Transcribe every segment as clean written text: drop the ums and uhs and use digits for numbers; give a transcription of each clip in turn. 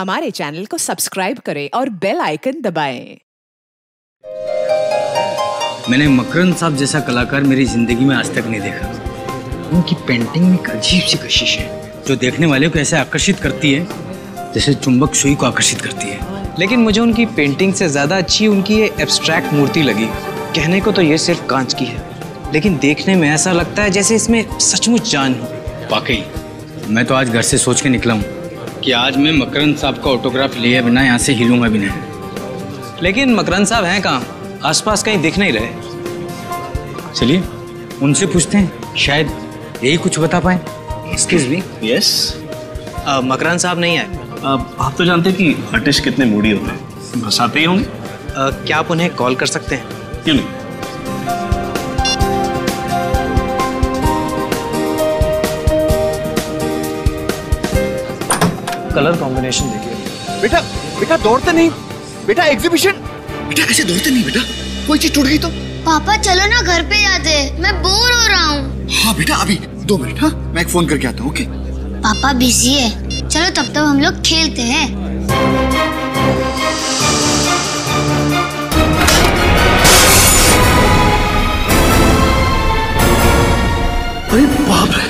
हमारे चैनल को सब्सक्राइब करें और बेल आइकन दबाएं। मैंने मकरंद साहब जैसा कलाकार मेरी जिंदगी में आज तक नहीं देखा। उनकी पेंटिंग में एक अजीब सी कशिश है जो देखने वाले को ऐसे आकर्षित करती है जैसे चुंबक सुई को आकर्षित करती है। लेकिन मुझे उनकी पेंटिंग से ज्यादा अच्छी उनकी ये एब्स्ट्रैक्ट मूर्ति लगी। कहने को तो ये सिर्फ कांच की है, लेकिन देखने में ऐसा लगता है जैसे इसमें सचमुच जान हो। वाकई मैं तो आज घर से सोच के निकला हूँ कि आज मैं मकरंद साहब का ऑटोग्राफ लिए बिना यहाँ से हिलूंगा भी नहीं। लेकिन मकरंद साहब हैं कहाँ? आसपास कहीं दिख नहीं रहे। चलिए उनसे पूछते हैं, शायद यही कुछ बता पाए। Excuse me. यस। मकरंद साहब नहीं आए। आप तो जानते हैं कि आर्टिस्ट कितने मूडी होते हैं, बस आते ही होंगे। क्या आप उन्हें कॉल कर सकते हैं? क्यों नहीं। कलर कॉम्बिनेशन देखिए। बेटा बेटा दौड़ते नहीं बेटा, एग्जीबिशन। बेटा ऐसे दौड़ते नहीं बेटा, कोई चीज टूट गई तो। पापा चलो ना घर पे जाते, मैं बोर हो रहा हूँ। हाँ बेटा अभी 2 मिनट। हाँ मैं एक फोन करके आता हूँ। ओके पापा बिजी है, चलो तब तक हम लोग खेलते हैं। अरे बाप रे,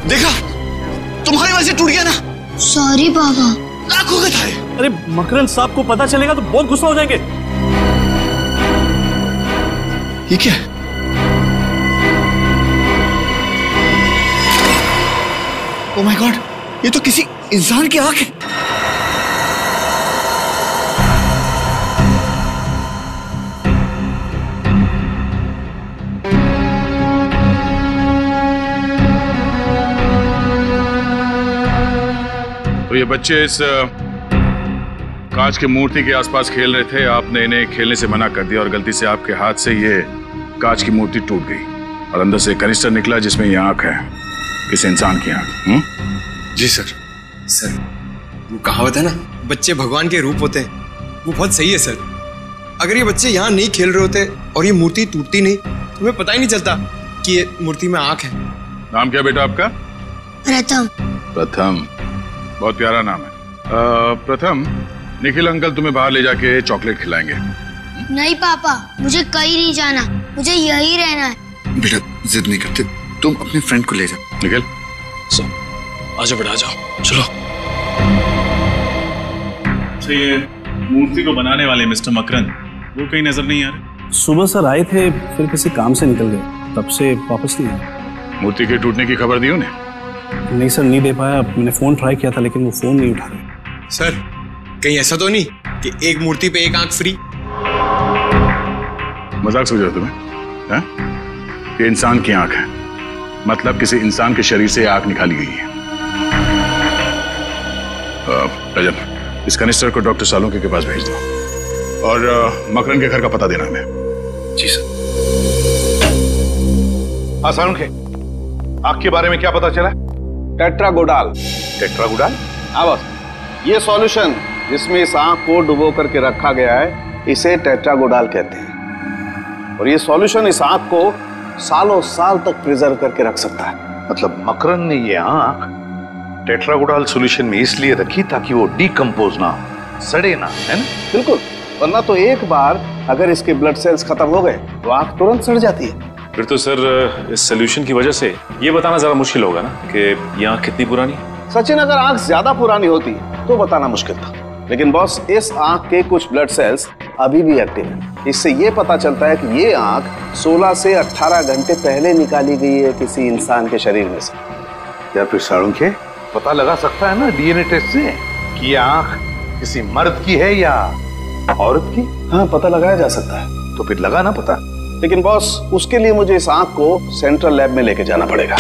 देखा तुम्हारी वजह से टूट गया ना। सॉरी पापा। लाखों का था। अरे मकरंद साहब को पता चलेगा तो बहुत गुस्सा हो जाएंगे। ये क्या है? ओह माय गॉड, ये तो किसी इंसान की आंख है। तो ये बच्चे इस कांच की मूर्ति के आसपास खेल रहे थे, आपने इन्हें खेलने से मना कर दिया और गलती से आपके हाथ से ये कांच की मूर्ति टूट गई और अंदर से कनिस्टर निकला जिसमें ये आंख है, किसी इंसान की आंख। जी सर। सर वो कहावत है ना, बच्चे भगवान के रूप होते हैं, वो बहुत सही है सर। अगर ये बच्चे यहाँ नहीं खेल रहे होते और ये मूर्ति टूटती नहीं तो हमें पता ही नहीं चलता कि ये मूर्ति में आंख है। नाम क्या बेटा आपका? प्रथम। प्रथम, बहुत प्यारा नाम है। प्रथम, निखिल अंकल तुम्हें बाहर ले जाके चॉकलेट खिलाएंगे। नहीं पापा, मुझे कहीं नहीं जाना, मुझे यहीं रहना है। बेटा जिद नहीं करते, तुम अपने फ्रेंड को ले जाओ। निखिल आजा बेटा आजाओ, चलो। अच्छा ये मूर्ति को बनाने वाले मिस्टर मकरंद, वो कहीं नजर नहीं आ रहे? सुबह सर आए थे, फिर किसी काम से निकल गए, तब से वापस नहीं आए। मूर्ति के टूटने की खबर दी उन्हें? नहीं सर, नहीं दे पाया। मैंने फोन ट्राई किया था लेकिन वो फोन नहीं उठा रहे। सर कहीं ऐसा तो नहीं कि एक मूर्ति पे एक आंख फ्री? मजाक समझ रहे हो तुम्हें? हैं? ये इंसान की आंख है, मतलब किसी इंसान के शरीर से आंख निकाली गई है। रजन, इस कनिस्टर को डॉक्टर सालुंखे के पास भेज दो और मकरंद के घर का पता देना हमें। जी सर। हाँ सालुंखे, आंख के बारे में क्या पता चला? टेट्रागोडाल। टेट्रागोडाल? हाँ बस, ये सॉल्यूशन जिसमें इस आंख को डुबो करके रखा गया है, इसे टेट्रागोडाल कहते हैं। और ये सॉल्यूशन इस आंख को सालों साल तक प्रिजर्व करके रख सकता है। मतलब मकरंद ने ये आंख टेट्रागोडाल सॉल्यूशन में इसलिए रखी ताकि वो डिकम्पोज ना, सड़े ना, है ना? बिल्कुल, वरना तो एक बार अगर इसके ब्लड सेल्स खत्म हो गए तो आंख तुरंत सड़ जाती है। फिर तो सर इस सोल्यूशन की वजह से ये बताना ज्यादा मुश्किल होगा ना कि ये आंख कितनी पुरानी है। सचिन, अगर आंख ज्यादा पुरानी होती तो बताना मुश्किल था, लेकिन बॉस इस आंख के कुछ ब्लड सेल्स अभी भी एक्टिव हैं। इससे ये पता चलता है कि ये आंख 16 से 18 घंटे पहले निकाली गई है किसी इंसान के शरीर में से। या फिर सालुंखे पता लगा सकता है ना डीएनए टेस्ट से कि ये आंख किसी मर्द की है या औरत की? हाँ, पता लगाया जा सकता है। तो फिर लगा ना पता। लेकिन बॉस उसके लिए मुझे इस आंख को सेंट्रल लैब में लेके जाना पड़ेगा।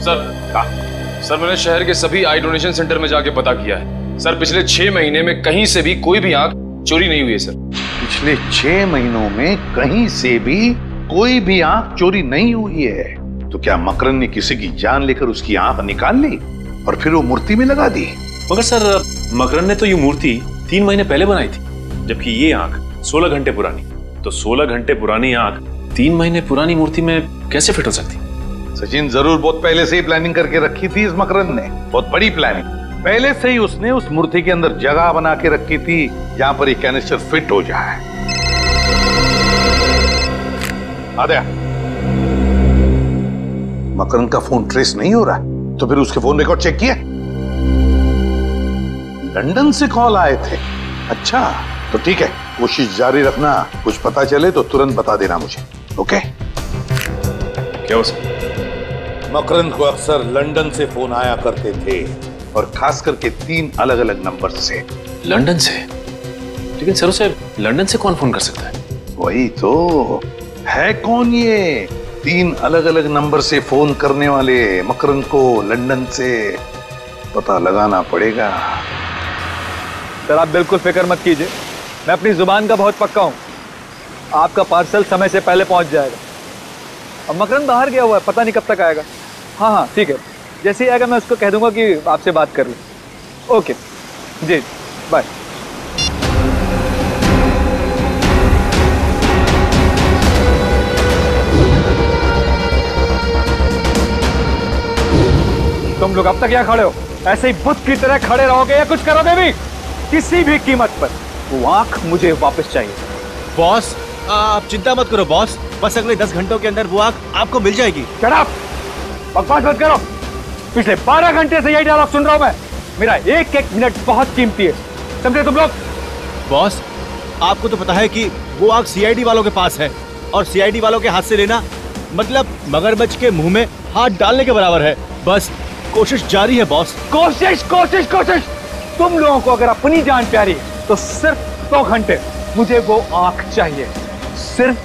सर मैंने शहर के सभी आई डोनेशन सेंटर में जाके पता किया है सर, पिछले 6 महीने में कहीं से भी कोई भी आंख चोरी नहीं हुई है सर। पिछले 6 महीनों में कहीं से भी कोई भी आंख चोरी नहीं हुई है? तो क्या मकरंद ने किसी की जान लेकर उसकी आंख निकाल ली और फिर वो मूर्ति में लगा दी? मगर सर मकरंद ने तो ये मूर्ति 3 महीने पहले बनाई थी, जबकि ये आंख 16 घंटे पुरानी। तो 16 घंटे पुरानी आंख 3 महीने पुरानी मूर्ति में कैसे फिट हो सकती? सचिन, जरूर बहुत पहले से ही प्लानिंग करके रखी थी इस मकरंद ने, बहुत बड़ी प्लानिंग। पहले से ही उसने उस मूर्ति के अंदर जगह बना के रखी थी जहां पर ये कैनिस्टर फिट हो जाए। आद्या, मकरंद का फोन ट्रेस नहीं हो रहा, तो फिर उसके फोन रिकॉर्ड चेक किया? लंदन से कॉल आए थे। अच्छा, तो ठीक है, कोशिश जारी रखना। कुछ पता चले तो तुरंत बता देना मुझे। ओके? क्या हो सर? मकरंद को अक्सर लंदन से फोन आया करते थे, और खास करके 3 अलग अलग नंबर से। लंदन से? लेकिन सर उसे लंदन से कौन फोन कर सकता है? वही तो है, कौन ये 3 अलग अलग नंबर से फोन करने वाले? मकरंद को लंदन से पता लगाना पड़ेगा। सर आप बिल्कुल फिक्र मत कीजिए, मैं अपनी जुबान का बहुत पक्का हूँ। आपका पार्सल समय से पहले पहुंच जाएगा। अब मकरंद बाहर गया हुआ है, पता नहीं कब तक आएगा। हाँ ठीक है, जैसे ही आएगा मैं उसको कह दूंगा कि आपसे बात कर लूँ। ओके जी, बाय। तुम लोग अब तक यहाँ खड़े हो, ऐसे ही बुत की तरह खड़े रहोगे या कुछ करोगे भी? किसी भी कीमत पर वो आंख मुझे वापस चाहिए। बॉस आप चिंता मत करो बॉस, बस अगले 10 घंटों के अंदर वो आंख आपको मिल जाएगी। शट अप, बकवास मत करो। पिछले 12 घंटे से यही डायलॉग सुन रहा हूं मैं। मेरा एक एक मिनट बहुत कीमती है, समझे तुम लोग? बॉस आपको तो पता है कि वो आंख सीआईडी वालों के पास है, और सीआईडी वालों के हाथ से लेना मतलब मगरमच्छ के मुंह में हाथ डालने के बराबर है। बस कोशिश जारी है बॉस। कोशिश कोशिश कोशिश? तुम लोगों को अगर अपनी जान प्यारी है तो सिर्फ 2 घंटे मुझे वो आंख चाहिए, सिर्फ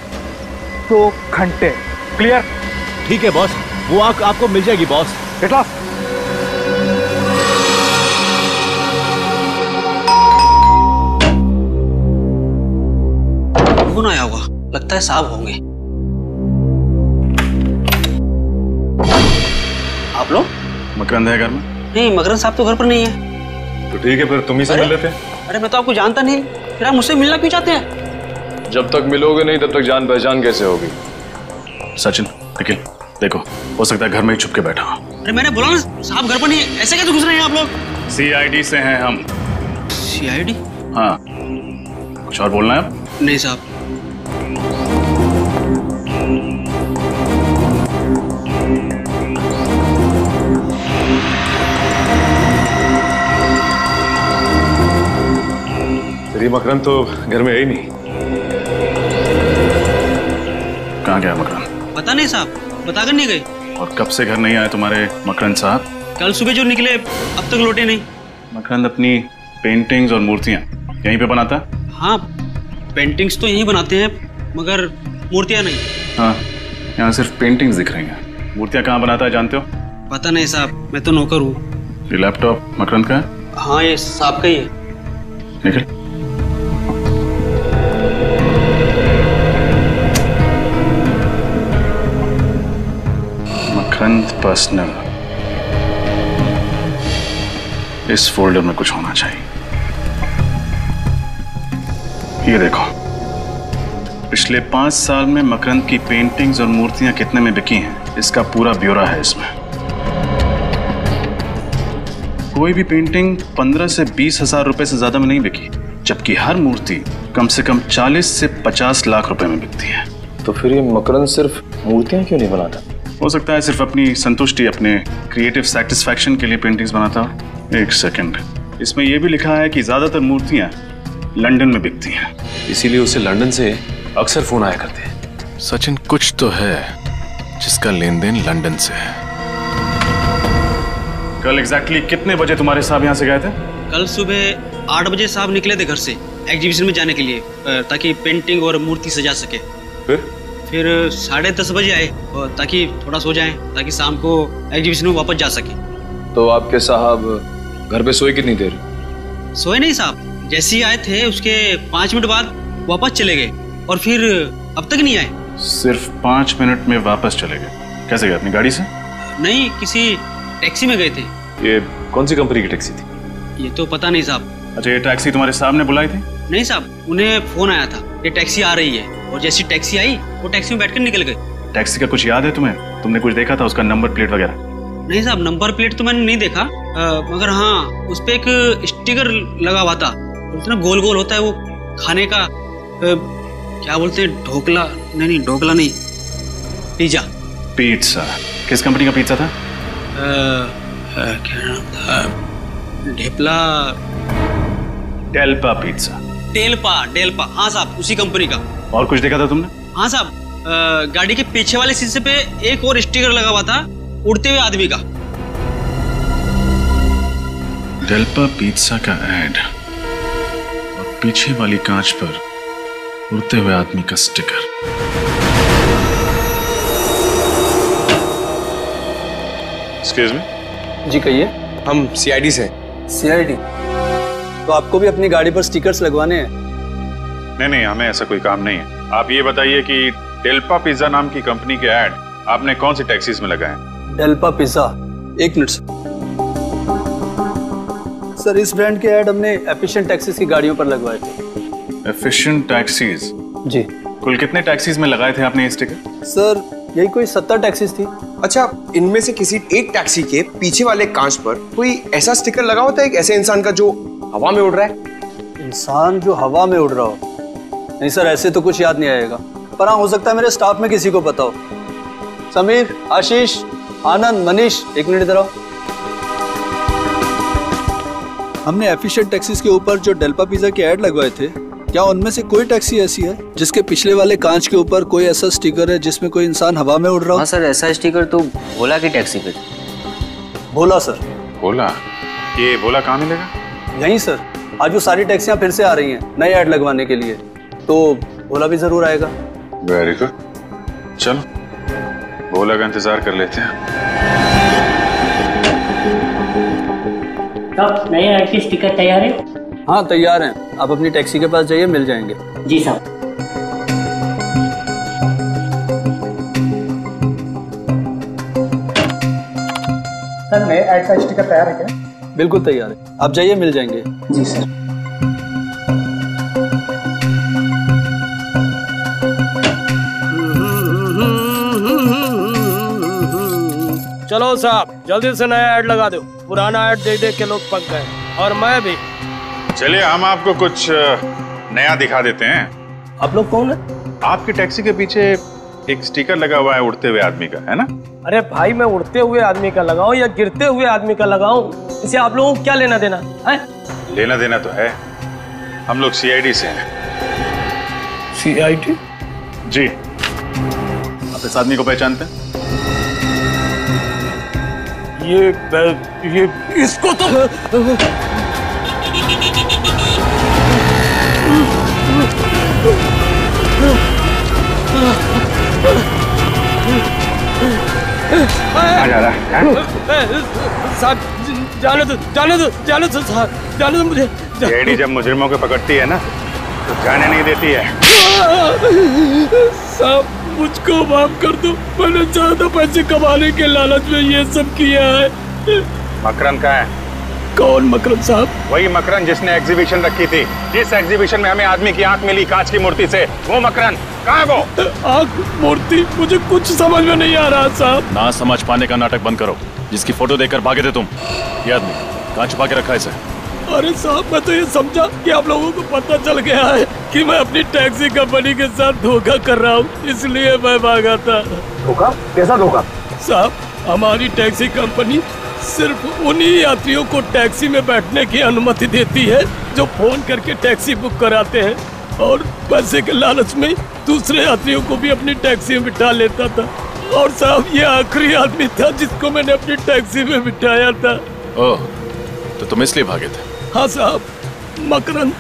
2 घंटे। क्लियर? ठीक है बॉस, वो आंख आपको मिल जाएगी बॉस। Get lost. कौन आया होगा? लगता है साहब होंगे। आप लोग? मकरंद है घर में? नहीं, मकरंद साहब तो घर पर नहीं है। तो ठीक है, फिर तुम ही से मिल लेते। अरे मैं तो आपको जानता नहीं, फिर आप मुझसे मिलना क्यों चाहते हैं? जब तक मिलोगे नहीं तब तक जान पहचान कैसे होगी? सचिन, निखिल, देखो हो सकता है घर में ही छुप के बैठा हूं। अरे मैंने बोला ना साहब घर पर नहीं है, ऐसे कैसे घुस रहे हैं आप लोग? सीआईडी से हैं हम। सीआईडी? हाँ, कुछ और बोलना है आप? नहीं साहब। मकरंद तो घर में है ही नहीं। कहाँ गया मकरंद? पता नहीं साहब, बताकर नहीं गए। और कब से घर नहीं आए तुम्हारे मकरंद साहब? कल सुबह जो निकले अब तक लौटे नहीं। मकरंद अपनी पेंटिंग्स और मूर्तियाँ यहीं पे बनाता है? हाँ, पेंटिंग्स तो यहीं बनाते हैं मगर मूर्तियाँ नहीं। हाँ, यहाँ सिर्फ पेंटिंग्स दिख रही हैं। मूर्तियाँ कहाँ बनाता है जानते हो? पता नहीं साहब, मैं तो नौकर हूँ। ये लैपटॉप मकरंद का है? हाँ, ये साहब का ही है। निखिल, मकरंद पर्सनल, इस फोल्डर में कुछ होना चाहिए। ये देखो, पिछले 5 साल में मकरंद की पेंटिंग्स और मूर्तियां कितने में बिकी हैं, इसका पूरा ब्यौरा है इसमें। कोई भी पेंटिंग 15 से 20 हजार रुपए से ज्यादा में नहीं बिकी, जबकि हर मूर्ति कम से कम 40 से 50 लाख रुपए में बिकती है। तो फिर ये मकरंद सिर्फ मूर्तियां क्यों नहीं बनाता? हो सकता है सिर्फ अपनी संतुष्टि, अपने क्रिएटिव सेटिस्फैक्शन के लिए पेंटिंग्स बनाता हो। एक सेकंड, इसमें यह भी लिखा है कि ज्यादातर मूर्तियां लंदन में बिकती हैं, इसीलिए उसे लंदन से अक्सर फोन आया करते हैं। सचिन, कुछ तो है जिसका लेन देन लंदन से है। कल एग्जैक्टली कितने बजे तुम्हारे साहब यहाँ से गए थे? कल सुबह 8 बजे साहब निकले थे घर से एग्जीबिशन में जाने के लिए, ताकि पेंटिंग और मूर्ति सजा सके। फिर 10:30 बजे आए, ताकि थोड़ा सो जाएं, ताकि शाम को एग्जीबिशन में वापस जा सके। तो आपके साहब घर पे सोए कितनी देर? सोए नहीं साहब, जैसे ही आए थे उसके 5 मिनट बाद वापस चले गए, और फिर अब तक नहीं आए। सिर्फ 5 मिनट में वापस चले गए? कैसे गए, अपनी गाड़ी से? नहीं, किसी टैक्सी में गए थे। ये कौन सी कंपनी की टैक्सी थी? ये तो पता नहीं साहब। अच्छा, ये टैक्सी तुम्हारे सामने बुलाई थी? नहीं साहब, उन्हें फोन आया था ये टैक्सी आ रही है, और जैसी टैक्सी आई वो टैक्सी में बैठकर निकल गए। टैक्सी का कुछ याद है तुम्हें? तुमने कुछ देखा था, उसका नंबर प्लेट वगैरह? नहीं साहब, नंबर प्लेट तो मैंने नहीं देखा, मगर हाँ उस पे एक स्टिकर लगा हुआ था, बोलते ना गोल गोल होता है वो खाने का, क्या बोलते हैं, ढोकला नहीं, ढोकला नहीं, पिज्जा। पिज्जा किस कंपनी का पिज्जा था? क्या नाम था, ढेपला, डेल्पा पिज्जा। डेल्पा, हाँ साहब उसी कंपनी का। और कुछ देखा था तुमने? हाँ साहब, गाड़ी के पीछे वाले शीशे पे एक और स्टिकर लगा हुआ था उड़ते हुए आदमी का। डेल्पा पिज्जा का ऐड और पीछे वाली कांच पर उड़ते हुए आदमी का स्टिकर। Excuse me. जी कहिए। हम सीआईडी से। सीआईडी? तो आपको भी अपनी गाड़ी पर स्टिकर्स लगवाने हैं? नहीं, हमें ऐसा कोई काम नहीं है। आप ये बताइए कि डेल्पा पिज्जा नाम की कंपनी के ऐड आपने कौन सी टैक्सीज में लगाए? डेल्पा पिज्जा, एक मिनट सर, इस ब्रांड के ऐड हमने एफिशिएंट टैक्सीज की गाड़ियों पर लगवाए थे। Efficient taxis? जी। कुल कितने टैक्सीज में लगाए थे आपने ये स्टिकर? सर यही कोई 70 टैक्सीज थी। अच्छा, इनमें से किसी एक टैक्सी के पीछे वाले कांच पर कोई ऐसा स्टिकर लगा होता है, एक ऐसे इंसान का जो हवा में उड़ रहा है? इंसान जो हवा में उड़ रहा हो? नहीं सर, ऐसे तो कुछ याद नहीं आएगा, पर हाँ हो सकता है मेरे स्टाफ में किसी को पता हो। समीर, आशीष, आनंद, मनीष, एक मिनट इधर आओ। हमने एफिशिएंट टैक्सीज के ऊपर जो डेल्पा पिज्जा के ऐड लगवाए थे, क्या उनमें से कोई टैक्सी ऐसी है जिसके पिछले वाले कांच के ऊपर कोई ऐसा स्टिकर है जिसमें कोई इंसान हवा में उड़ रहा हो? हाँ सर, ऐसा स्टिकर तो भोला की टैक्सी पे। भोला सर? भोला? ये भोला कहाँ मिलेगा? यहीं सर, आज वो सारी टैक्सियां फिर से आ रही हैं नए ऐड लगवाने के लिए, तो भोला भी जरूर आएगा। वेरी गुड, चलो भोला का इंतजार कर लेते हैं। साहब नए ऐड के स्टिकर तैयार है? हाँ तैयार हैं, आप अपनी टैक्सी के पास जाइए, मिल जाएंगे। जी साहब। सर नए ऐड का स्टिकर तैयार है क्या? बिल्कुल तैयार है, आप जाइए, मिल जाएंगे। जी सर। चलो साहब जल्दी से नया ऐड लगा दो, पुराना ऐड देख देख के लोग पक गए, और मैं भी। चलिए हम आपको कुछ नया दिखा देते हैं। आप लोग कौन है? आपकी टैक्सी के पीछे एक स्टिकर लगा हुआ है उड़ते हुए आदमी का, है ना? अरे भाई, मैं उड़ते हुए आदमी का लगाऊं या गिरते हुए आदमी का लगाऊं, इसे आप लोगों को क्या लेना देना है? लेना देना तो है, हम लोग सीआईडी से हैं। सीआईडी? जी। आप इस आदमी को पहचानते हैं? ये इसको तो साहब जाने दो साहब, मुझे। सीआईडी जब मुजरिमों को पकड़ती है ना तो जाने नहीं देती है। साहब मुझको माफ कर दो, मैंने ज्यादा पैसे कमाने के लालच में ये सब किया है। मकरन कहाँ है? कौन मकरन साहब? वही मकरन जिसने एग्जीबिशन रखी थी, जिस एग्जीबिशन में हमें आदमी की आंख मिली कांच की मूर्ति से, वो मकरन कहाँ है? वो आंख मूर्ति मुझे कुछ समझ में नहीं आ रहा साहब। ना समझ पाने का नाटक बंद करो, जिसकी फोटो देखकर भागे थे तुम, ये आदमी कहाँ छुपा के रखा है इसे? अरे साहब मैं तो ये समझा कि आप लोगों को पता चल गया है कि मैं अपनी टैक्सी कंपनी के साथ धोखा कर रहा हूँ, इसलिए मैं भागा था। धोखा? कैसा धोखा? साहब हमारी टैक्सी कंपनी सिर्फ उन्हीं यात्रियों को टैक्सी में बैठने की अनुमति देती है जो फोन करके टैक्सी बुक कराते हैं, और पैसे के लालच में दूसरे यात्रियों को भी अपनी टैक्सी में बिठा लेता था। और साहब ये आखिरी आदमी था जिसको मैंने अपनी टैक्सी में बिठाया था। ओह, तो तुम इसलिए भागे थे? हाँ साहब, मकरन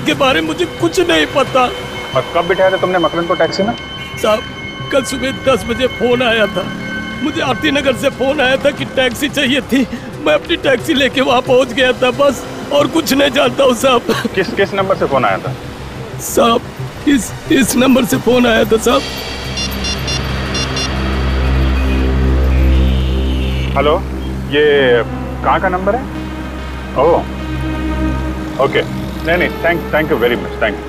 के बारे में मुझे कुछ नहीं पता। और कब बिठाया था तुमने मकरन को टैक्सी में? साहब कल सुबह 10 बजे फोन आया था, मुझे आरती नगर से फोन आया था कि टैक्सी चाहिए थी, मैं अपनी टैक्सी लेके वहाँ पहुँच गया था, बस और कुछ नहीं जानता हूँ साहब। किस नंबर से फोन आया था? साहब इस नंबर से फोन आया था साहब। हेलो, ये कहाँ का नंबर है? ओह ओके, नहीं thank you very much, thank you.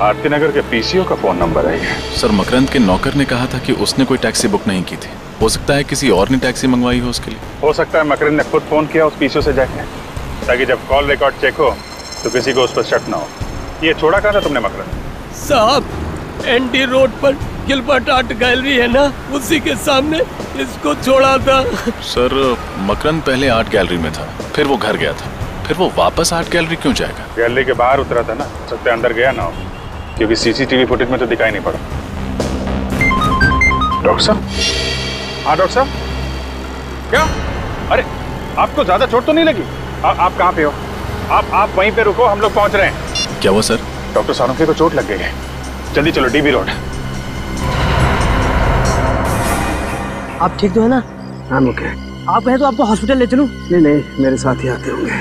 Aarti Nagar के पीसीओ का फोन नंबर है ये। सर मकरंद के नौकर ने कहा था कि उसने कोई टैक्सी बुक नहीं की थी। हो सकता है किसी और ने टैक्सी मंगवाई हो उसके लिए। हो सकता है मकरंद ने खुद फोन किया उस पीसीओ से जाके, ताकि जब कॉल रिकॉर्ड चेक हो तो किसी को उस पर शक ना हो। ये छोड़ा कहाँ था तुमने मकरंद? साहब एनडी रोड पर गिलबर्ट आर्ट गैलरी है ना, उसी के सामने इसको छोड़ा था। सर मकरंद पहले आर्ट गैलरी में था, फिर वो घर गया था, फिर वो वापस आर्ट गैलरी क्यों जाएगा? गैलरी के बाहर उतरा था ना, सकते अंदर गया ना हो, क्योंकि सीसीटीवी फुटेज में तो दिखाई नहीं पड़ा। डॉक्टर साहब? हाँ डॉक्टर साहब, क्या? अरे आपको ज्यादा चोट तो नहीं लगी? आप कहाँ पे हो? आप वहीं पे रुको, हम लोग पहुंच रहे हैं। क्या हुआ सर? डॉक्टर सारंगी को चोट लग गई है, जल्दी चलो डीबी रोड। आप ठीक तो है ना? हाँ ओके। आप कहें तो आपको हॉस्पिटल ले चलूं? नहीं नहीं, मेरे साथ ही आते होंगे।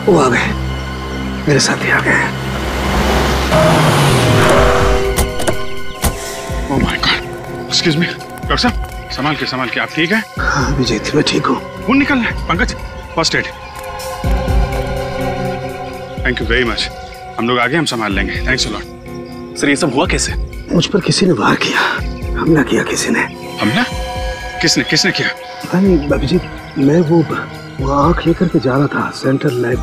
वो आ गए, मेरे साथ ही आ गए। Oh my God, excuse me doctor साहब, संभाल के, आप ठीक है? हाँ विजय, मैं ठीक हूँ। खून निकल रहा है। Pankaj, first aid. Thank you very much, हम लोग आगे, हम संभाल लेंगे। Thanks a lot. सर ये सब हुआ कैसे? मुझ पर किसी ने वार किया, हमला किया किसी ने। हमला? किसने किया? अभिजीत, मैं वो आँख लेकर के जा रहा था सेंट्रल लैब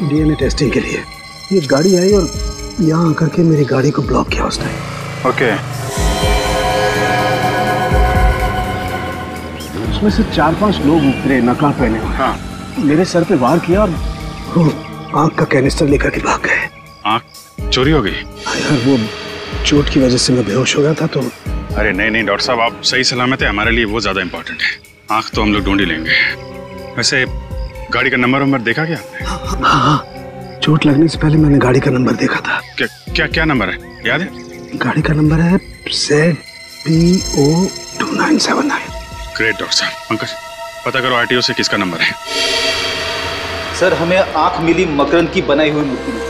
डीएनए टेस्टिंग के लिए। ये गाड़ी आई और यहाँ आकर के मेरी गाड़ी को ब्लॉक किया उसने। ओके। उसमें से 4-5 लोग उतरे नकाब पहने हुए। हाँ। मेरे सर पे वार किया और आँख का कैनिस्टर लेकर के भाग गए। आँख चोरी हो गई? यार वो चोट की वजह से मैं बेहोश हो गया था तो। अरे नहीं डॉक्टर साहब, आप सही सलामत है, हमारे लिए वो ज्यादा इम्पोर्टेंट है। आँख तो हम लोग ढूंढ ही लेंगे। वैसे गाड़ी का नंबर देखा क्या आपने? हाँ, चोट लगने से पहले मैंने गाड़ी का नंबर देखा था। क्या नंबर है, याद है? गाड़ी का नंबर है ZPO 2979। ग्रेट डॉक्टर साहब। पंकज, पता करो आरटीओ से किसका नंबर है। सर हमें आंख मिली मकरंद की बनाई हुई मूर्ति में।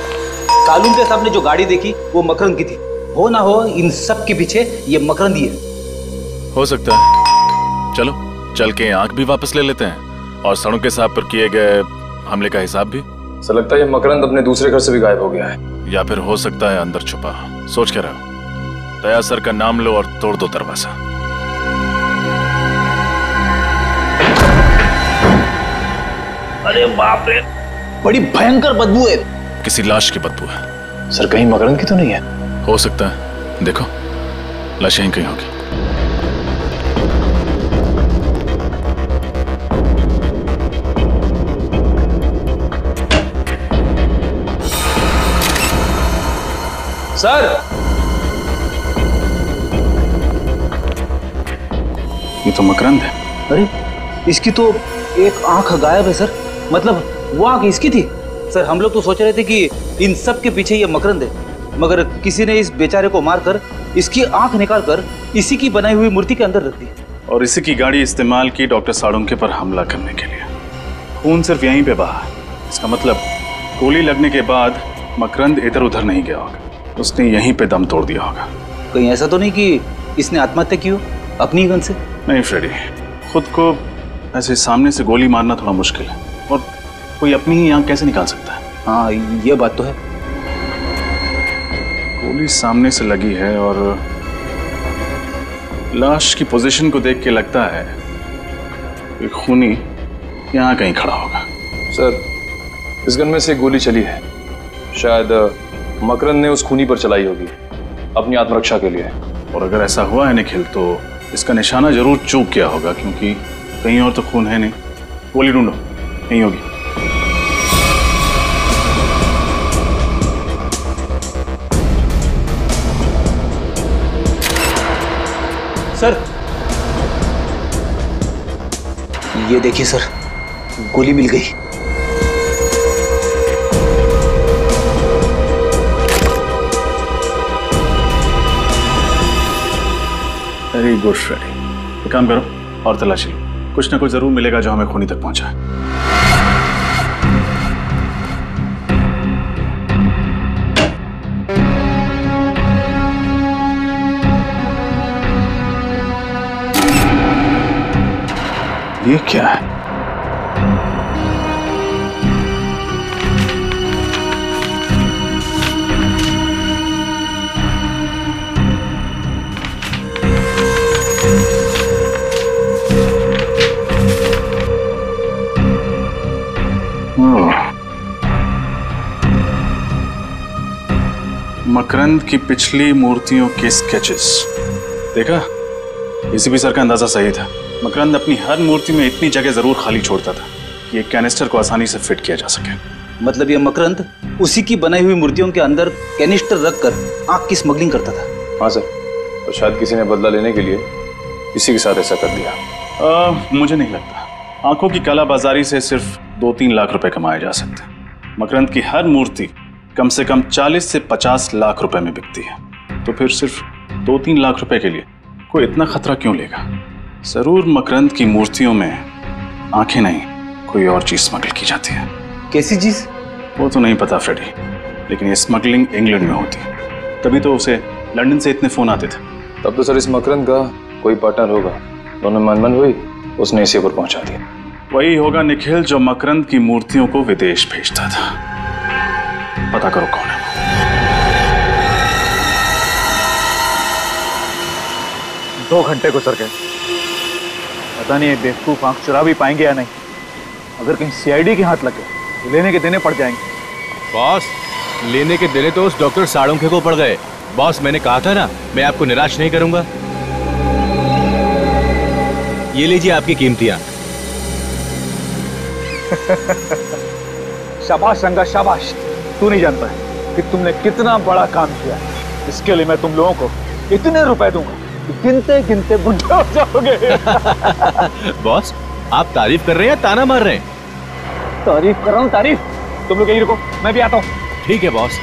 कालून के सामने जो गाड़ी देखी वो मकरंद की थी। हो ना हो इन सब के पीछे ये मकरंद ही है। हो सकता है। चलो चल के आंख भी वापस ले लेते हैं और सड़क के साहब पर किए गए हमले का हिसाब भी। सर लगता है ये मकरंद अपने दूसरे घर से भी गायब हो गया है। या फिर हो सकता है अंदर छुपा। सोच के रहो। दया सर का नाम लो और तोड़ दो दरवाजा। अरे बाप रे, बड़ी भयंकर बदबू है। किसी लाश की बदबू है। सर कहीं मकरंद की तो नहीं है? हो सकता है, देखो लाश यहीं कहीं होगी। सर ये तो मकरंद है। अरे इसकी तो एक आंख गायब है सर, मतलब वो आंख इसकी थी। सर हम लोग तो सोच रहे थे कि इन सब के पीछे ये मकरंद है, मगर किसी ने इस बेचारे को मारकर इसकी आंख निकाल कर इसी की बनाई हुई मूर्ति के अंदर रख दी। और इसी की गाड़ी इस्तेमाल की डॉक्टर साळुंखे पर हमला करने के लिए। खून सिर्फ यहीं पे बहा। इसका मतलब गोली लगने के बाद मकरंद इधर उधर नहीं गया होगा, उसने यहीं पे दम तोड़ दिया होगा। कहीं ऐसा तो नहीं कि इसने आत्महत्या की हो अपनी गन से? नहीं फ्रेडी, खुद को ऐसे सामने से गोली मारना थोड़ा मुश्किल है, और कोई अपनी ही आंख कैसे निकाल सकता है? हाँ ये बात तो है। गोली सामने से लगी है और लाश की पोजीशन को देख के लगता है कि खूनी यहाँ कहीं खड़ा होगा। सर इस गन में से गोली चली है, शायद मकरंद ने उस खूनी पर चलाई होगी अपनी आत्मरक्षा के लिए। और अगर ऐसा हुआ है निखिल, तो इसका निशाना जरूर चूक गया होगा, क्योंकि कहीं और तो खून है नहीं। गोली ढूंढो, नहीं होगी। सर ये देखिए सर, गोली मिल गई। वेरी गुड फ्रेडी, एक काम करो और तलाशी लो, कुछ ना कुछ जरूर मिलेगा जो हमें खूनी तक पहुंचाए। ये क्या है? मकरंद की पिछली मूर्तियों के स्केचेस देखा? एसीपी सर का अंदाजा सही था। मकरंद अपनी हर मूर्ति में इतनी जगह जरूर खाली छोड़ता था कि एक कैनिस्टर को आसानी से फिट किया जा सके। मतलब ये मकरंद उसी की बनाई हुई मूर्तियों के अंदर कैनिस्टर रखकर आग की स्मगलिंग करता था। हाँ सर, और शायद किसी ने बदला लेने के लिए इसी के साथ ऐसा कर दिया। मुझे नहीं लगता। आंखों की कालाबाजारी से सिर्फ 2-3 लाख रुपए कमाए जा सकते हैं। मकरंद की हर मूर्ति कम से कम 40 से 50 लाख रुपए में बिकती है, तो फिर सिर्फ 2-3 लाख रुपए के लिए कोई इतना खतरा क्यों लेगा? जरूर मकरंद की मूर्तियों में आंखें नहीं, कोई और चीज स्मगल की जाती है। कैसी चीज? वो तो नहीं पता फ्रेडी, लेकिन ये स्मगलिंग इंग्लैंड में होती है, तभी तो उसे लंदन से इतने फोन आते थे। तब तो सर इस मकरंद का कोई पार्टनर होगा, दोनों मनमन हुई, उसने इसी पर पहुंचा दिया। वही होगा निखिल जो मकरंद की मूर्तियों को विदेश भेजता था। पता करो कौन है। 2 घंटे गुजर गए, पता नहीं ये बेवकूफ आंख चुरा भी पाएंगे या नहीं। अगर कहीं सीआईडी के हाथ लगे तो लेने के देने पड़ जाएंगे। बॉस, लेने के देने तो उस डॉक्टर साड़ुंखे को पड़ गए। बॉस, मैंने कहा था ना, मैं आपको निराश नहीं करूंगा। ये लीजिए आपकी कीमती आंख। शाबाश रंगा, शाबाश। तू नहीं जानता है कि तुमने कितना बड़ा काम किया है। इसके लिए मैं तुम लोगों को इतने रुपए दूंगा कि गिनते गिनते बुढ़े हो जाओगे। बॉस, आप तारीफ कर रहे हैं या ताना मार रहे हैं? तारीफ कर रहा हूँ, तारीफ। तुम लोग यहीं रुको, मैं भी आता हूँ। ठीक है बॉस।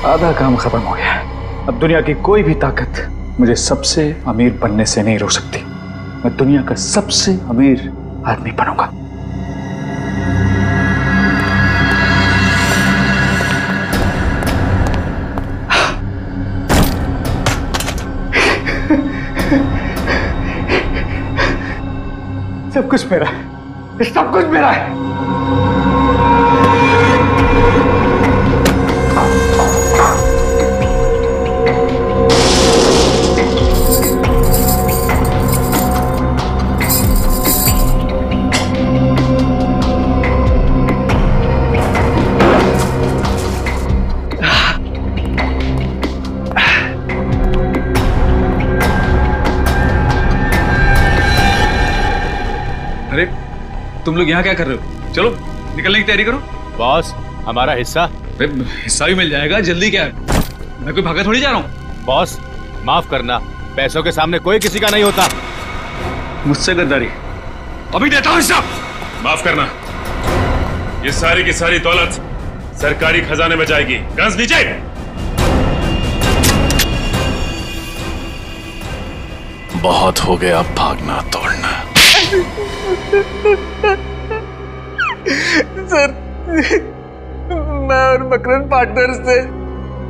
आधा काम खत्म हो गया। अब दुनिया की कोई भी ताकत मुझे सबसे अमीर बनने से नहीं रोक सकती। मैं दुनिया का सबसे अमीर आदमी बनूंगा। सब कुछ मेरा है, सब कुछ मेरा है। अरे तुम लोग यहाँ क्या कर रहे हो? चलो निकलने की तैयारी करो। बॉस, हमारा हिस्सा? हिस्सा भी मिल जाएगा, जल्दी क्या है? मैं कोई भागा थोड़ी जा रहा हूँ। बॉस माफ करना, पैसों के सामने कोई किसी का नहीं होता। मुझसे गद्दारी। अभी देता हूँ हिस्सा। माफ करना, ये सारी की सारी दौलत सरकारी खजाने में जाएगी। गन्स नीचे। बहुत हो गया भागना तोड़ना। सर, मैं और मकरंद पार्टनर्स थे।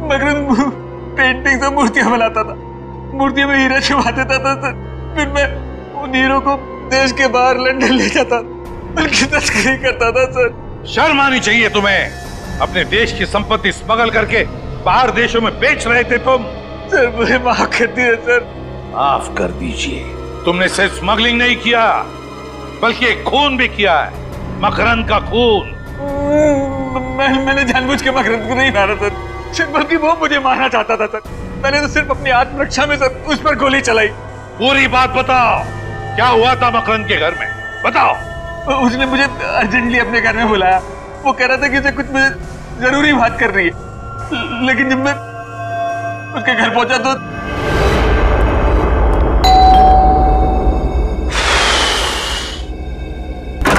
मकरंद पेंटिंग से मूर्तियां बनाता था, मूर्तियों में हीरा छुपा देता था सर। फिर मैं उन हीरो को देश के बाहर लंदन ले जाता, उनकी तस्करी करता था सर। शर्म आनी चाहिए तुम्हें। अपने देश की संपत्ति स्मगल करके बाहर देशों में बेच रहे थे तुम। सर मुझे माफ कर दिए सर। माफ कर दीजिए। तुमने सिर्फ स्मगलिंग नहीं किया, बल्कि एक खून भी किया है। मकरंद का खून। मैंने जानबूझ के मकरंद को नहीं मारा सर, बल्कि वो मुझे मारना चाहता था सर। मैंने तो सिर्फ अपनी आत्मरक्षा में सर उस पर गोली चलाई। पूरी बात बताओ, क्या हुआ था मकरंद के घर में, बताओ। उसने मुझे अर्जेंटली अपने घर में बुलाया। वो कह रहा था कि उसे कुछ मुझे जरूरी बात करनी है, लेकिन जब मैं उसके घर पहुंचा तो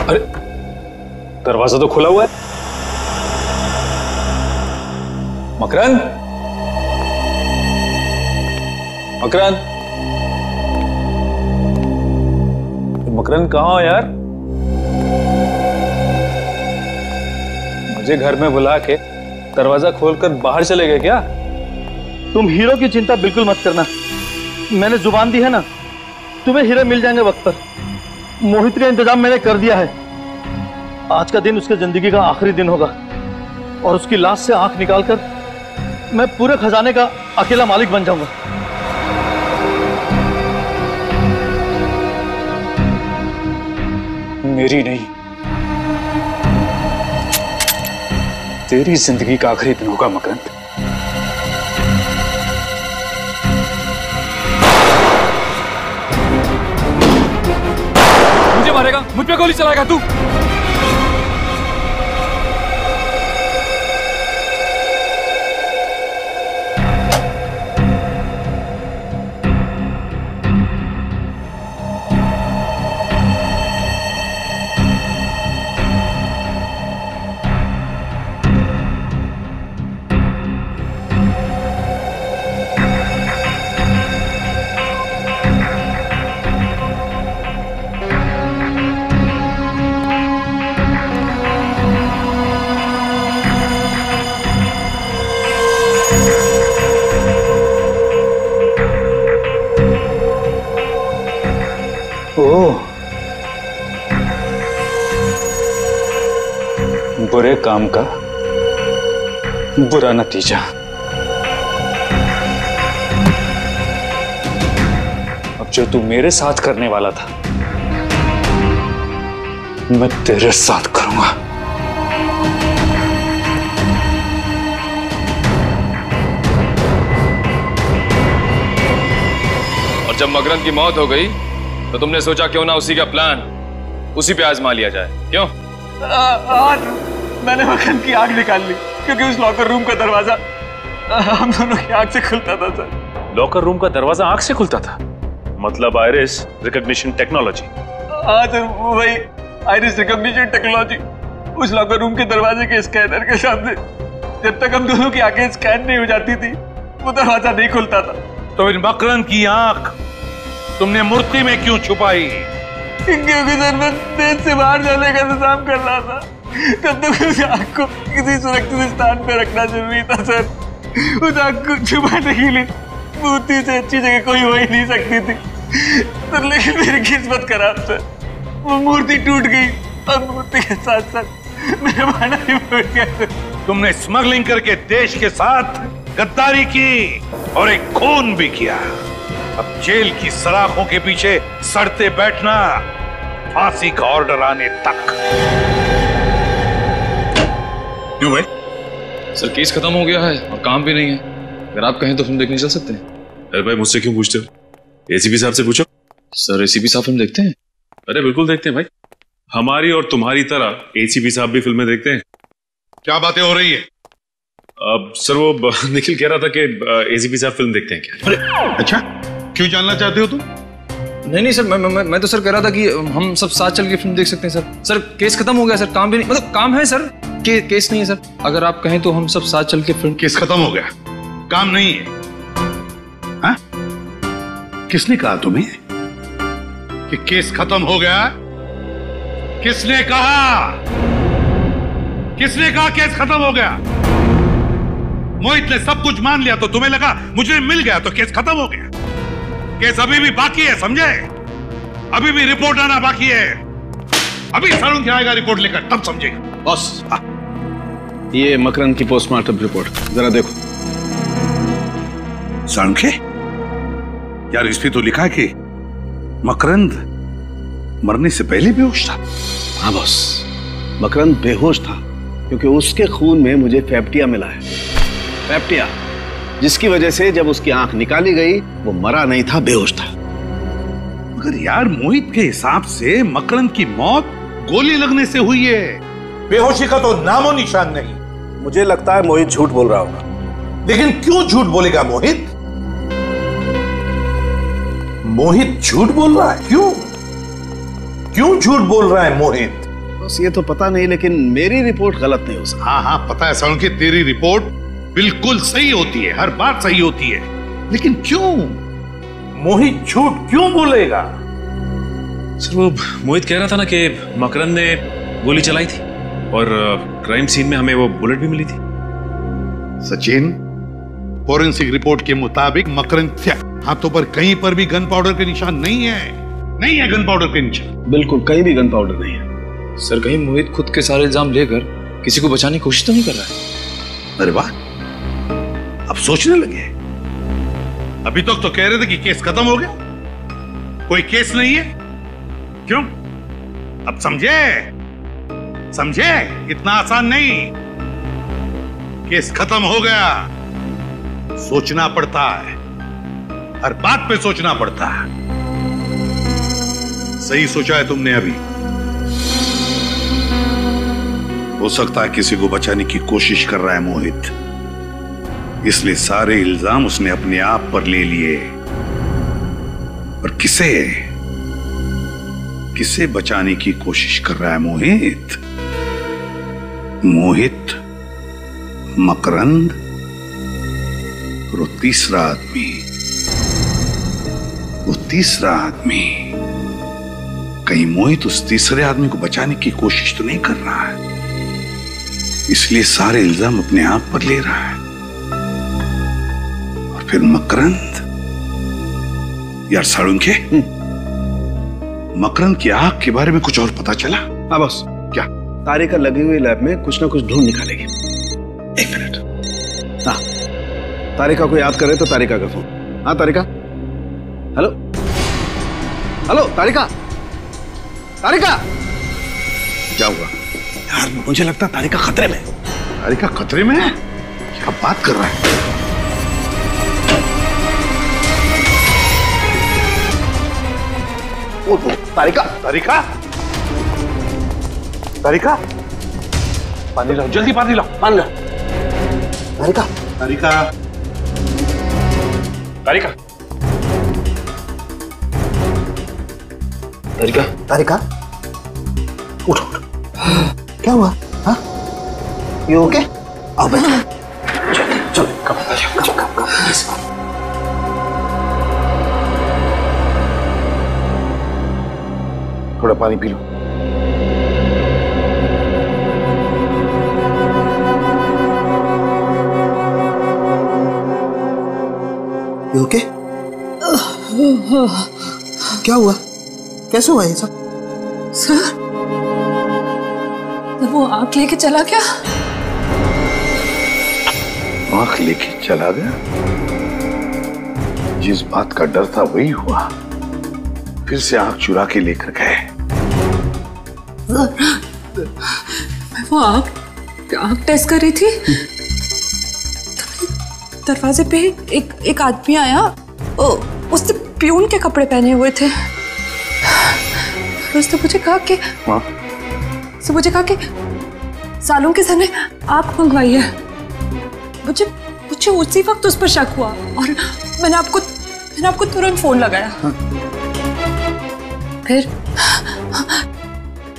अरे दरवाजा तो खुला हुआ है। मकरंद, मकरंद, मकरंद कहाँ हो यार? मुझे घर में बुला के दरवाजा खोलकर बाहर चले गए क्या? तुम हीरो की चिंता बिल्कुल मत करना, मैंने जुबान दी है ना, तुम्हें हीरे मिल जाएंगे वक्त पर। मोहित का इंतजाम मैंने कर दिया है। आज का दिन उसके जिंदगी का आखिरी दिन होगा और उसकी लाश से आंख निकालकर मैं पूरे खजाने का अकेला मालिक बन जाऊंगा। मेरी नहीं, तेरी जिंदगी का आखिरी दिन होगा मकरंद। मुझे मारेगा, मुझ पे गोली चलाएगा तू? बुरे काम का बुरा नतीजा। अब जो तू मेरे साथ करने वाला था, मैं तेरे साथ करूंगा। और जब मकरंद की मौत हो गई तो तुमने सोचा क्यों ना उसी का प्लान उसी पे आजमा लिया जाए, क्यों? आज मैंने मकरंद की आंख निकाल ली, क्योंकि उस लॉकर रूम का दरवाजा हम दोनों की आंख से खुलता था सर। लॉकर रूम का दरवाजा आंख से खुलता था? मतलब आइरिस रिकॉग्निशन टेक्नोलॉजी। आज वही आइरिस रिकॉग्निशन टेक्नोलॉजी उस लॉकर रूम के दरवाजे के स्कैनर के सामने जब तक हम दोनों की आंखें स्कैन नहीं हो जाती थी, वो दरवाजा नहीं खुलता था। तो इन मकरंद की आंख तुमने मूर्ति में क्यों छुपाई? क्योंकि सर मैं देश से बाहर जाने का इंतजाम कर रहा था, तब तक उस आंख को किसी सुरक्षित स्थान पे रखना जरूरी था सर। उस आंख को छुपाने के लिए मूर्ति से अच्छी जगह कोई हो ही नहीं सकती थी सर, लेकिन मेरी किस्मत खराब सर, वो मूर्ति टूट गई और मूर्ति के साथ साथ मेरा माना भी टूट गया सर। तुमने स्मगलिंग करके देश के साथ गद्दारी की और एक खून भी किया। अब जेल की सलाखों के पीछे सड़ते बैठना, फांसी का ऑर्डर आने तक। क्यों भाई? सर केस खत्म हो गया है और काम भी नहीं है, अगर आप कहें तो फिल्म देखने चल सकते हैं। अरे भाई मुझसे क्यों पूछते हो? एसीपी साहब से पूछो। सर एसीपी साहब फिल्म देखते हैं? अरे बिल्कुल देखते हैं भाई, हमारी और तुम्हारी तरह एसीपी साहब भी फिल्में देखते हैं। क्या बातें हो रही है? अब सर वो निखिल कह रहा था कि एसीपी साहब फिल्म देखते हैं क्या? अरे अच्छा, क्यों जानना चाहते हो तुम? नहीं सर, मैं तो सर कह रहा था कि हम सब साथ चल के फिल्म देख सकते हैं सर। सर केस खत्म हो गया सर, काम भी नहीं, मतलब काम है सर, केस नहीं है सर। अगर आप कहें तो हम सब साथ चल के फिल्म। केस खत्म हो गया, काम नहीं है? हाँ? किसने कहा तुम्हें कि केस खत्म हो गया? किसने कहा? किसने कहा केस खत्म हो गया? मोहित ने सब कुछ मान लिया तो तुम्हें लगा मुझे मिल गया तो केस खत्म हो गया। केस अभी भी बाकी है, समझे? अभी भी रिपोर्ट आना बाकी है। अभी सालुंखे आएगा रिपोर्ट लेकर, तब समझेगा। बॉस, ये मकरंद की पोस्टमार्टम रिपोर्ट जरा देखो। सालुंखे, यार इस पे तो लिखा है कि मकरंद मरने से पहले बेहोश था। हाँ बॉस, मकरंद बेहोश था क्योंकि उसके खून में मुझे फैप्टिया मिला है। फैप्टिया, जिसकी वजह से जब उसकी आंख निकाली गई वो मरा नहीं था, बेहोश था। मगर यार मोहित के हिसाब से मकरंद की मौत गोली लगने से हुई है। बेहोशी का तो नामो निशान नहीं। मुझे लगता है मोहित झूठ बोल रहा होगा। लेकिन क्यों झूठ बोलेगा मोहित? मोहित झूठ बोल रहा है? क्यों झूठ बोल रहा है मोहित? बस ये तो पता नहीं, लेकिन मेरी रिपोर्ट गलत नहीं हो सकती। हाँ हाँ पता है सरुण की तेरी रिपोर्ट बिल्कुल सही होती है, हर बात सही होती है, लेकिन क्यों? मोहित झूठ क्यों बोलेगा? सर वो मोहित कह रहा था ना कि मकरंद ने गोली चलाई थी और क्राइम सीन में हमें वो बुलेट भी मिली थी। सचिन, फोरेंसिक रिपोर्ट के मुताबिक मकरंद के हाथों पर कहीं पर भी गन पाउडर के निशान नहीं है गन पाउडर के निशान। बिल्कुल कहीं भी गन पाउडर नहीं है। सर कहीं मोहित खुद के सारे इल्जाम लेकर किसी को बचाने की कोशिश तो नहीं कर रहा है? अरे वाह, अब सोचने लगे। अभी तक तो कह रहे थे कि केस खत्म हो गया, कोई केस नहीं है। क्यों? अब समझे इतना आसान नहीं। केस खत्म हो गया। सोचना पड़ता है, हर बात पे सोचना पड़ता है। सही सोचा है तुमने अभी। हो सकता है किसी को बचाने की कोशिश कर रहा है मोहित, इसलिए सारे इल्जाम उसने अपने आप पर ले लिए। और किसे बचाने की कोशिश कर रहा है मोहित? मकरंद और वो तीसरा आदमी। कहीं मोहित उस तीसरे आदमी को बचाने की कोशिश तो नहीं कर रहा है, इसलिए सारे इल्जाम अपने आप पर ले रहा है। और फिर मकरंद, यार साळुंखे, मकरंद की आंख के बारे में कुछ और पता चला? हाँ बस, क्या तारिका लगी हुई लैब में कुछ ना कुछ ढूंढ निकालेगी। एक मिनट। हाँ, तारिका को याद करे तो तारिका का फोन। हाँ तारिका, हेलो तारिका। क्या हुआ यार? मुझे लगता तारिका खतरे में। तारिका खतरे में है? क्या बात कर रहा है? वो तारिका पानी लाओ, जल्दी पानी लाओ। तारिका उठो। क्या हुआ? हाँ, यू ओके? आओ बैठो। चलो कम। थोड़ा पानी पी लो। You okay? क्या हुआ? कैसे हुआ ये सब? सर, वो आंख लेके चला क्या? आंख लेके चला गया? जिस बात का डर था वही हुआ। फिर से आंख चुरा के लेकर गए। वो आंख टेस्ट कर रही थी, दरवाजे पे एक आदमी आया। उसने प्यून के कपड़े पहने हुए थे। उसने मुझे कहा कि सालों के सर ने आंख मंगवाई है। मुझे उसी वक्त उस पर शक हुआ और मैंने आपको तुरंत फोन लगाया। फिर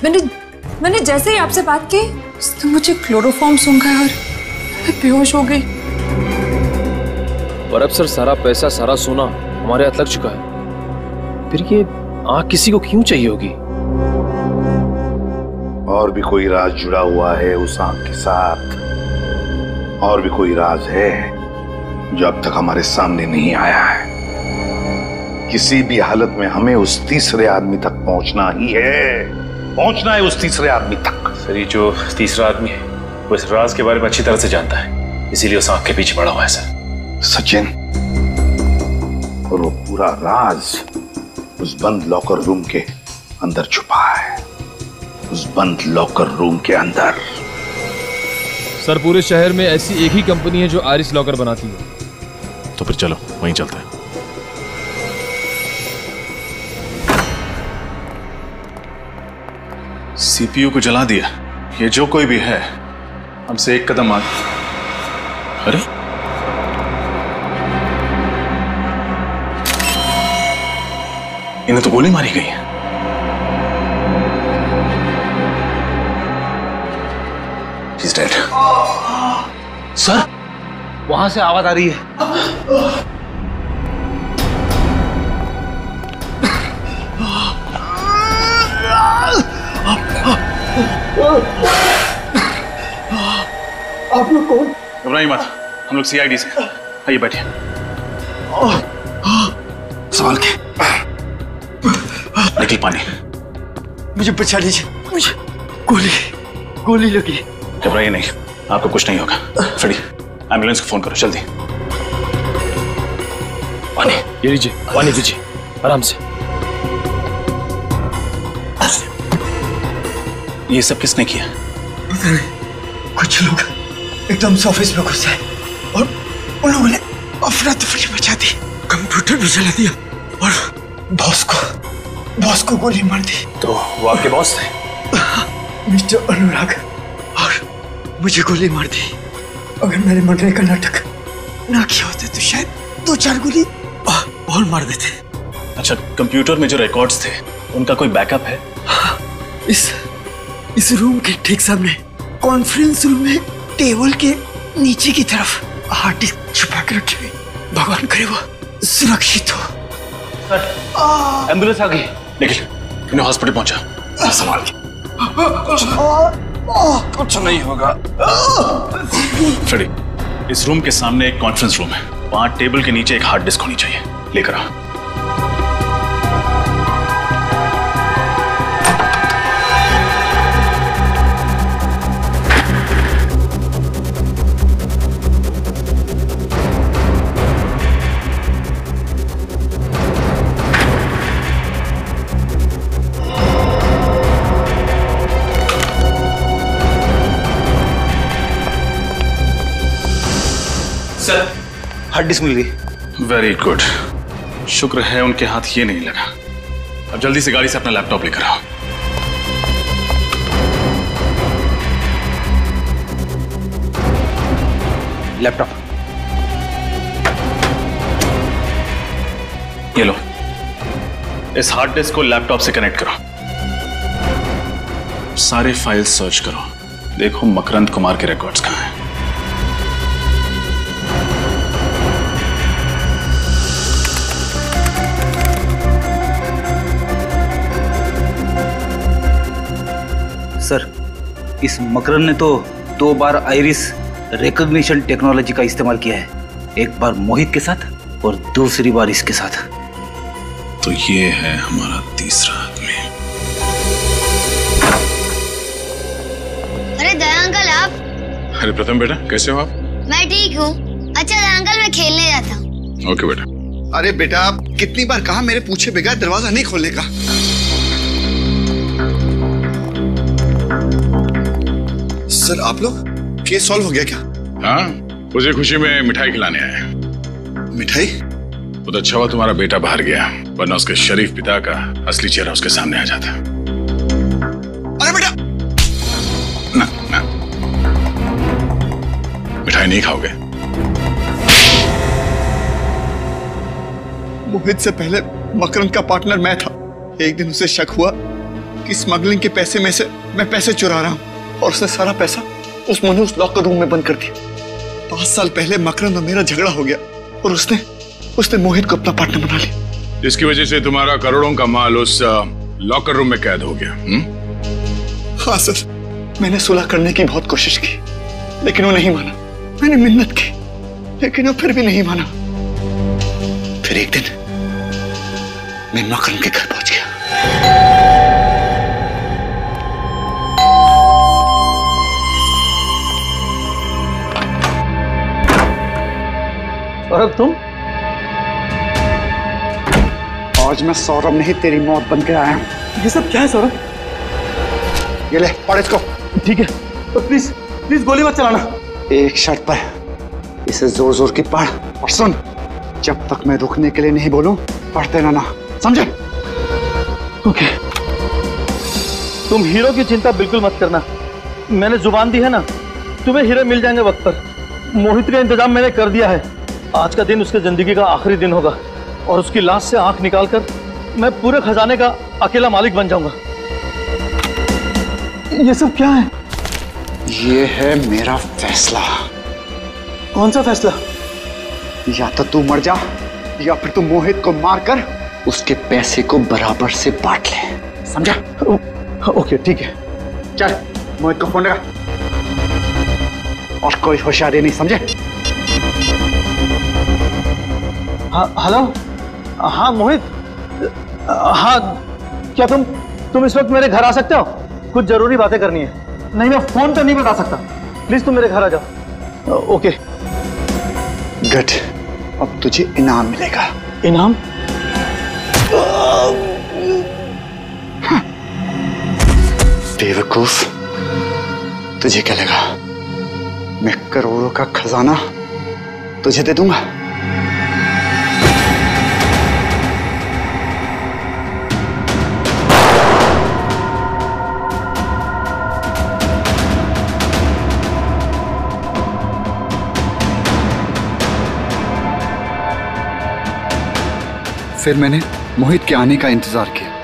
मैंने जैसे ही आपसे बात की, उसने मुझे क्लोरोफॉर्म सूंघा और मैं बेहोश हो गई। और अब सर सारा पैसा, सारा सोना हमारे हाथ लग चुका है। फिर ये आंख किसी को क्यों चाहिए होगी? और भी कोई राज जुड़ा हुआ है उस आंख के साथ। और भी कोई राज है जो अब तक हमारे सामने नहीं आया है। किसी भी हालत में हमें उस तीसरे आदमी तक पहुंचना ही है। पहुंचना है उस तीसरे आदमी तक। सर ये जो तीसरा आदमी है वो इस राज के बारे में अच्छी तरह से जानता है, इसीलिए उस आंख के पीछे पड़ा हुआ है सर। सचिन, और वो पूरा राज उस बंद लॉकर रूम के अंदर छुपा है। उस बंद लॉकर रूम के अंदर। सर पूरे शहर में ऐसी एक ही कंपनी है जो आइरिस लॉकर बनाती है। तो फिर चलो वहीं चलते हैं। सीपीयू को जला दिया। ये जो कोई भी है हमसे एक कदम आगे। अरे इन्हें तो गोली मारी गई है। He's dead. सर वहां से आवाज आ रही है। आप लोग कौन? घबराइए मत, हम लोग सीआईडी से। आइए बैठिए। संभाल के। निकल पानी। मुझे बचा लीजिए, मुझे गोली लगी। घबराइए नहीं, आपको कुछ नहीं होगा। फ्रेडी एम्बुलेंस को फोन करो जल्दी। पानी ये लीजिए, पानी दीजिए आराम से। ये सब किसने किया? पता नहीं, कुछ लोग एकदम से ऑफिस में घुस आए और उन लोगों ने अफरा तफरी मचा दी, कंप्यूटर भी जला दिया और बॉस को गोली मार दी। तो वो आपके बॉस थे? मिस्टर अनुराग, और मुझे गोली मार दी। अगर मैंने मरने का नाटक ना किया होता तो शायद 2-4 गोली और मार देते। अच्छा, कंप्यूटर में जो रिकॉर्ड्स थे उनका कोई बैकअप है? इस रूम के ठीक सामने कॉन्फ्रेंस रूम में टेबल के नीचे की तरफ हार्ड डिस्क छुपा के रखी हुई। भगवान करे वो सुरक्षित हो। सर एम्बुलेंस आ गई। निखिल इन्हें हॉस्पिटल पहुंचा। संभाल के। कुछ नहीं होगा। फ्रेडी इस रूम के सामने एक कॉन्फ्रेंस रूम है, वहां टेबल के नीचे एक हार्ड डिस्क होनी चाहिए। लेकर आओ। सर हार्ड डिस्क मिल गई। वेरी गुड, शुक्र है उनके हाथ ये नहीं लगा। अब जल्दी से गाड़ी से अपना लैपटॉप लेकर आओ। लैपटॉप ये लो। इस हार्ड डिस्क को लैपटॉप से कनेक्ट करो। सारे फाइल्स सर्च करो, देखो मकरंद कुमार के रिकॉर्ड्स कहां हैं। सर इस मकरंद ने तो 2 बार आइरिस रिकॉग्निशन टेक्नोलॉजी का इस्तेमाल किया है, एक बार मोहित के साथ और दूसरी बार इसके साथ। तो ये है हमारा तीसरा आदमी। अरे दया अंकल आप। अरे प्रथम बेटा कैसे हो आप? मैं ठीक हूँ। अच्छा दया अंकल मैं खेलने जाता हूँ। ओके बेटा। अरे बेटा आप कितनी बार कहा मेरे पूछे बगैर दरवाजा नहीं खोलने का। सर आप लोग केस सॉल्व हो गया क्या? हाँ, उसे खुशी में मिठाई खिलाने आए। मिठाई? बहुत अच्छा हुआ तुम्हारा बेटा बाहर गया, वरना उसके शरीफ पिता का असली चेहरा उसके सामने आ जाता। अरे बेटा ना ना, मिठाई नहीं खाओगे? मोहित से पहले मकरंद का पार्टनर मैं था। एक दिन उसे शक हुआ कि स्मगलिंग के पैसे में से मैं पैसे चुरा रहा हूँ, और उसने सारा पैसा उस लॉकर रूम में बंद कर दिया। 5 साल पहले मकरंद और मेरा झगड़ा हो गया और उसने मोहित को अपना पार्टनर बना लिया। जिसकी वजह से तुम्हारा करोड़ों का माल उस लॉकर रूम में कैद हो गया। हाँ सर, मैंने सुलह करने की बहुत कोशिश की, लेकिन वो नहीं माना। मैंने मिन्नत की, लेकिन वो फिर भी नहीं माना। फिर एक दिन मैं मकरंद के घर पहुंच गया। सौरभ तुम? आज मैं सौरभ नहीं तेरी मौत बन के आया हूं। ये सब क्या है सौरभ? ये ले पढ़ इसको। ठीक है, तो प्लीज प्लीज गोली मत चलाना। एक शर्त पर इसे जोर जोर की पढ़ और सुन, जब तक मैं रुकने के लिए नहीं बोलूं पढ़ते रहना, समझे? ओके। तुम हीरो की चिंता बिल्कुल मत करना, मैंने जुबान दी है ना, तुम्हें हीरो मिल जाएंगे वक्त पर। मोहित का इंतजाम मैंने कर दिया है। आज का दिन उसके जिंदगी का आखिरी दिन होगा और उसकी लाश से आंख निकालकर मैं पूरे खजाने का अकेला मालिक बन जाऊंगा। ये सब क्या है? ये है मेरा फैसला। कौन सा फैसला? या तो तू मर जा या फिर तू मोहित को मारकर उसके पैसे को बराबर से बांट ले, समझा? ओके ठीक है। चल मोहित को फोन लगा और कोई होशियारी नहीं, समझे? हाँ हेलो, हाँ मोहित, हाँ क्या तुम इस वक्त मेरे घर आ सकते हो? कुछ जरूरी बातें करनी है। नहीं मैं फोन पे नहीं बता सकता, प्लीज तुम मेरे घर आ जाओ। ओके गुड, अब तुझे इनाम मिलेगा। इनाम? बेवकूफ, तुझे क्या लगा मैं करोड़ों का खजाना तुझे दे दूंगा? फिर मैंने मोहित के आने का इंतजार किया।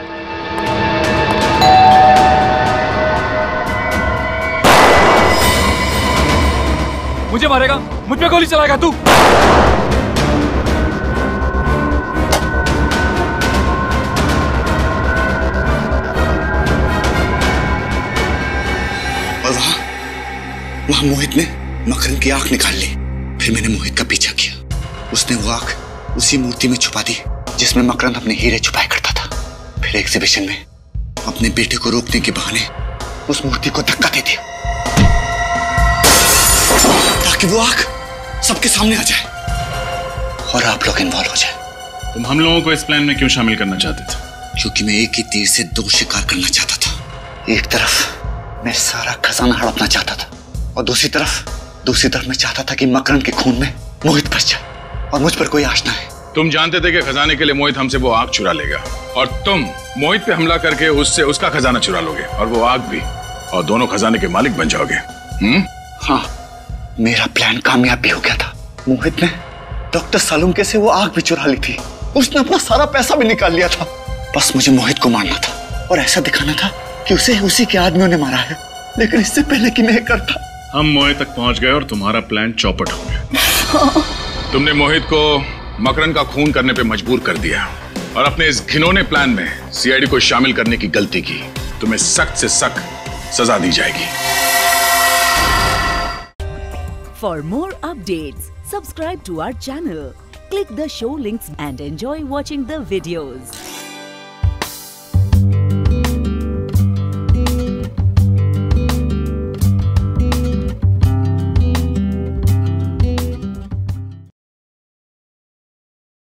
मुझे मारेगा, मुझ पे गोली चलाएगा तू? और वहां मोहित ने मकरंद की आंख निकाल ली। फिर मैंने मोहित का पीछा किया। उसने वो आंख उसी मूर्ति में छुपा दी जिसमें मकरंद अपने हीरे छुपाया करता था। फिर एग्जीबिशन में अपने बेटे को रोकने के बहाने उस मूर्ति को धक्का दे दिया ताकि वो आंख सबके सामने आ जाए और आप लोग इन्वॉल्व हो जाए। तुम हम लोगों को इस प्लान में क्यों शामिल करना चाहते थे? क्योंकि मैं एक ही तीर से दो शिकार करना चाहता था। एक तरफ मैं सारा खजाना हड़पना चाहता था और दूसरी तरफ मैं चाहता था कि मकरंद के खून में मोहित बच जाए और मुझ पर कोई आश ना है। तुम जानते थे कि खजाने के लिए मोहित हमसे वो आग चुरा लेगा और तुम मोहित पे हमला करके उससे उसका खजाना चुरा लोगे और वो आग भी, और दोनों खजाने के मालिक बन जाओगे। हाँ, मेरा प्लान कामयाब भी हो गया था। मोहित ने डॉक्टर सालुंके से वो आग भी चुरा ली थी। उसने अपना सारा पैसा भी निकाल लिया था। बस मुझे मोहित को मारना था और ऐसा दिखाना था कि उसे उसी के आदमियों ने मारा है, लेकिन इससे पहले कि मैं करता। हम मोहित तक पहुंच गए और तुम्हारा प्लान चौपट हो गया। तुमने मोहित को मकरंद का खून करने पे मजबूर कर दिया और अपने इस घिनौने प्लान में सीआईडी को शामिल करने की गलती की। तुम्हें सख्त से सख्त सजा दी जाएगी। For more updates, subscribe to our channel, click the show links and enjoy watching the videos.